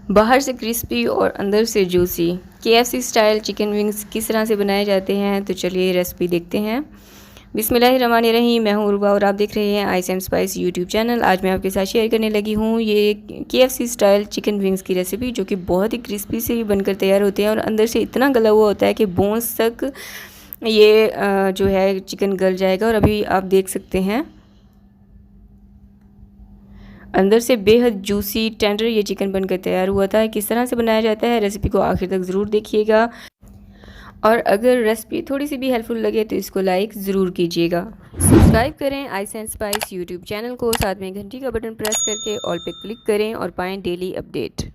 बाहर से क्रिस्पी और अंदर से juicy KFC style chicken wings किस तरह से बनाए जाते हैं, तो चलिए रेसिपी देखते हैं। बिस्मिल्लाहिर्रहमानिर्रहीम। मैं हूँ उर्वा और आप देख रहे हैं ice and spice YouTube channel. आज मैं आपके साथ शेयर करने लगी हूँ ये केएफसी स्टाइल चिकन विंग्स की रेसिपी, जो कि बहुत ही क्रिस्पी से बनकर तैयार होते हैं और अंदर से इतना गला हुआ होता है कि बोन्स तक ये जो है चिकन गल जाएगा। और अभी आप देख सकते हैं अंदर से बेहद जूसी टेंडर ये चिकन बनकर तैयार हुआ था। किस तरह से बनाया जाता है, रेसिपी को आखिर तक ज़रूर देखिएगा। और अगर रेसिपी थोड़ी सी भी हेल्पफुल लगे तो इसको लाइक ज़रूर कीजिएगा। सब्सक्राइब करें ice and spice YouTube channel को, साथ में घंटी का बटन प्रेस करके ऑल पे क्लिक करें और पाएँ डेली अपडेट।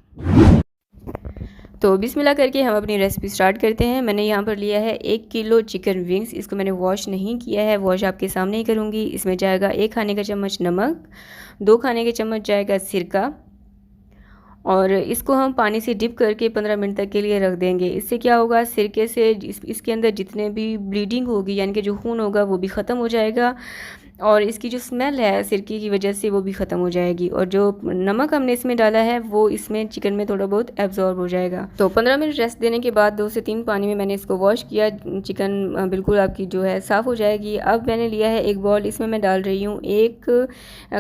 तो बिस्मिल्लाह करके हम अपनी रेसिपी स्टार्ट करते हैं। मैंने यहाँ पर लिया है 1 किलो चिकन विंग्स। इसको मैंने वॉश नहीं किया है, वॉश आपके सामने ही करूँगी। इसमें जाएगा 1 खाने का चम्मच नमक, 2 खाने के चम्मच जाएगा सिरका, और इसको हम पानी से डिप करके 15 मिनट तक के लिए रख देंगे। इससे क्या होगा, सिरके से इसके अंदर जितने भी ब्लीडिंग होगी यानी कि जो खून होगा वो भी ख़त्म हो जाएगा, और इसकी जो स्मेल है सिरके की वजह से वो भी ख़त्म हो जाएगी, और जो नमक हमने इसमें डाला है वो इसमें चिकन में थोड़ा बहुत एब्जॉर्ब हो जाएगा। तो 15 मिनट रेस्ट देने के बाद 2 से 3 पानी में मैंने इसको वॉश किया। चिकन बिल्कुल आपकी जो है साफ़ हो जाएगी। अब मैंने लिया है एक बॉल, इसमें मैं डाल रही हूँ 1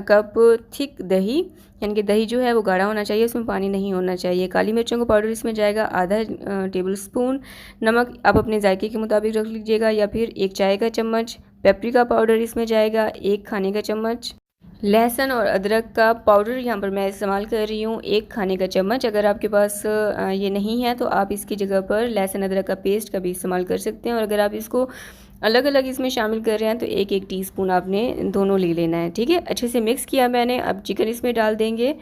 कप थिक दही, यानी कि दही जो है वो गाढ़ा होना चाहिए, उसमें पानी नहीं होना चाहिए। काली मिर्चों का पाउडर इसमें जाएगा आधा टेबल स्पून। नमक आप अपने जायके के मुताबिक रख लीजिएगा, या फिर 1 चाय का चम्मच। पेपरिका पाउडर इसमें जाएगा 1 खाने का चम्मच। लहसुन और अदरक का पाउडर यहाँ पर मैं इस्तेमाल कर रही हूँ 1 खाने का चम्मच। अगर आपके पास ये नहीं है तो आप इसकी जगह पर लहसुन अदरक का पेस्ट का भी इस्तेमाल कर सकते हैं। और अगर आप इसको अलग अलग इसमें शामिल कर रहे हैं तो 1-1 टीस्पून आपने दोनों ले लेना है। ठीक है, अच्छे से मिक्स किया मैंने। अब चिकन इसमें डाल देंगे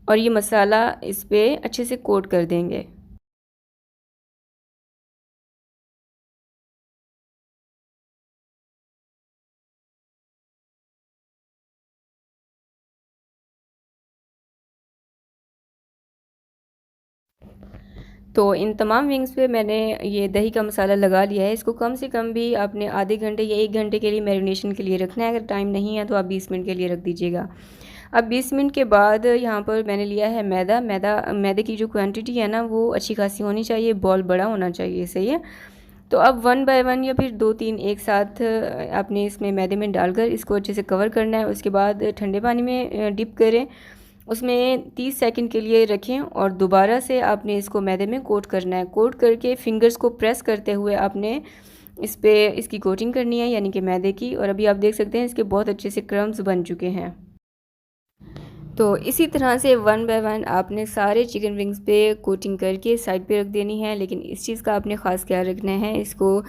और ये मसाला इस पर अच्छे से कोट कर देंगे। तो इन तमाम विंग्स पे मैंने ये दही का मसाला लगा लिया है। इसको कम से कम भी आपने आधे घंटे या 1 घंटे के लिए मैरिनेशन के लिए रखना है। अगर टाइम नहीं है तो आप 20 मिनट के लिए रख दीजिएगा। अब 20 मिनट के बाद यहाँ पर मैंने लिया है मैदे की जो क्वांटिटी है ना वो अच्छी खासी होनी चाहिए, बॉल बड़ा होना चाहिए। सही है। तो अब 1 बाय 1 या फिर 2-3 एक साथ आपने इसमें मैदे में डालकर इसको अच्छे से कवर करना है। उसके बाद ठंडे पानी में डिप करें, उसमें 30 सेकंड के लिए रखें और दोबारा से आपने इसको मैदे में कोट करना है। कोट करके फिंगर्स को प्रेस करते हुए आपने इस पे इसकी कोटिंग करनी है, यानी कि मैदे की। और अभी आप देख सकते हैं इसके बहुत अच्छे से क्रम्स बन चुके हैं। तो इसी तरह से 1 बाय 1 आपने सारे चिकन विंग्स पे कोटिंग करके साइड पे रख देनी है। लेकिन इस चीज़ का आपने ख़ास ख्याल रखना है, इसको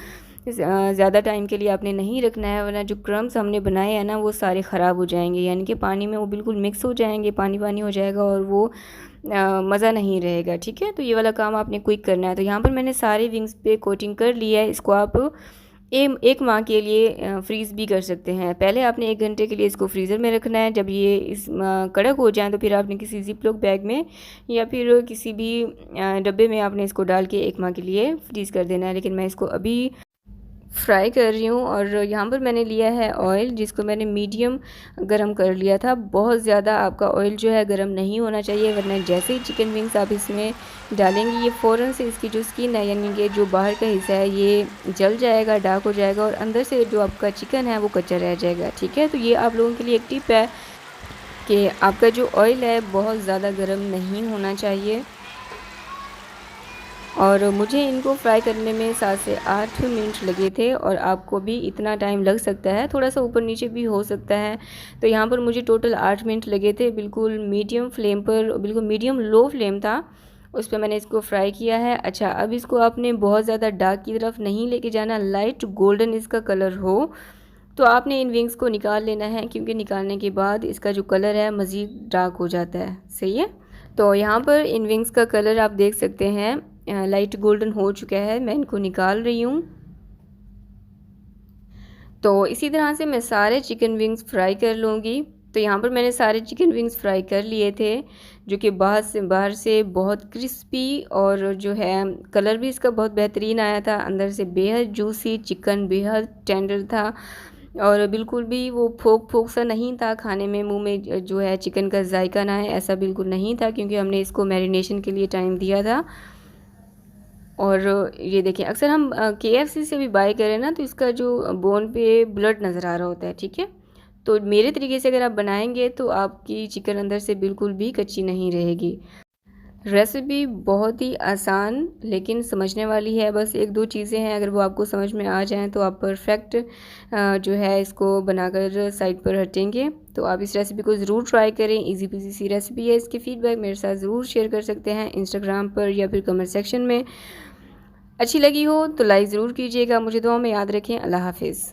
ज़्यादा टाइम के लिए आपने नहीं रखना है, वरना जो क्रम्स हमने बनाए हैं ना वो सारे ख़राब हो जाएंगे, यानी कि पानी में वो बिल्कुल मिक्स हो जाएंगे, पानी पानी हो जाएगा और वो मज़ा नहीं रहेगा। ठीक है, तो ये वाला काम आपने क्विक करना है। तो यहाँ पर मैंने सारे विंग्स पे कोटिंग कर लिया है। इसको आप एक माह के लिए फ्रीज़ भी कर सकते हैं। पहले आपने 1 घंटे के लिए इसको फ्रीज़र में रखना है। जब ये इस कड़क हो जाए तो फिर आपने किसी जिप लॉक बैग में या फिर किसी भी डब्बे में आपने इसको डाल के 1 माह के लिए फ्रीज़ कर देना है। लेकिन मैं इसको अभी फ्राई कर रही हूँ। और यहाँ पर मैंने लिया है ऑयल, जिसको मैंने मीडियम गरम कर लिया था। बहुत ज़्यादा आपका ऑयल जो है गरम नहीं होना चाहिए, वरना जैसे ही चिकन विंग्स आप इसमें डालेंगे ये फ़ौरन से इसकी जो स्किन है यानी कि जो बाहर का हिस्सा है ये जल जाएगा, डार्क हो जाएगा, और अंदर से जो आपका चिकन है वो कच्चा रह जाएगा। ठीक है, तो ये आप लोगों के लिए एक टिप है कि आपका जो ऑयल है बहुत ज़्यादा गर्म नहीं होना चाहिए। और मुझे इनको फ्राई करने में 7 से 8 मिनट लगे थे, और आपको भी इतना टाइम लग सकता है, थोड़ा सा ऊपर नीचे भी हो सकता है। तो यहाँ पर मुझे टोटल 8 मिनट लगे थे, बिल्कुल मीडियम फ्लेम पर, बिल्कुल मीडियम लो फ्लेम था, उस पर मैंने इसको फ्राई किया है। अच्छा, अब इसको आपने बहुत ज़्यादा डार्क की तरफ नहीं लेके जाना, लाइट गोल्डन इसका कलर हो तो आपने इन विंग्स को निकाल लेना है, क्योंकि निकालने के बाद इसका जो कलर है मज़ीद डार्क हो जाता है। सही है, तो यहाँ पर इन विंग्स का कलर आप देख सकते हैं लाइट गोल्डन हो चुका है। मैं इनको निकाल रही हूँ। तो इसी तरह से मैं सारे चिकन विंग्स फ्राई कर लूँगी। तो यहाँ पर मैंने सारे चिकन विंग्स फ्राई कर लिए थे, जो कि बाहर से बहुत क्रिस्पी, और जो है कलर भी इसका बहुत बेहतरीन आया था। अंदर से बेहद जूसी चिकन, बेहद टेंडर था। और बिल्कुल भी वो फोक फोक सा नहीं था खाने में, मुंह में जो है चिकन का जायका ना है, ऐसा बिल्कुल नहीं था, क्योंकि हमने इसको मैरिनेशन के लिए टाइम दिया था। और ये देखिए, अक्सर हम KFC से भी बाय करें ना, तो इसका जो बोन पे ब्लड नज़र आ रहा होता है, ठीक है। तो मेरे तरीके से अगर आप बनाएंगे तो आपकी चिकन अंदर से बिल्कुल भी कच्ची नहीं रहेगी। रेसिपी बहुत ही आसान लेकिन समझने वाली है, बस एक दो चीज़ें हैं, अगर वो आपको समझ में आ जाएं तो आप परफेक्ट जो है इसको बनाकर साइड पर हटेंगे। तो आप इस रेसिपी को ज़रूर ट्राई करें, इजी पीजी सी रेसिपी है। इसके फीडबैक मेरे साथ ज़रूर शेयर कर सकते हैं इंस्टाग्राम पर या फिर कमेंट सेक्शन में। अच्छी लगी हो तो लाइक ज़रूर कीजिएगा। मुझे दुआ में याद रखें। अल्लाह हाफिज़।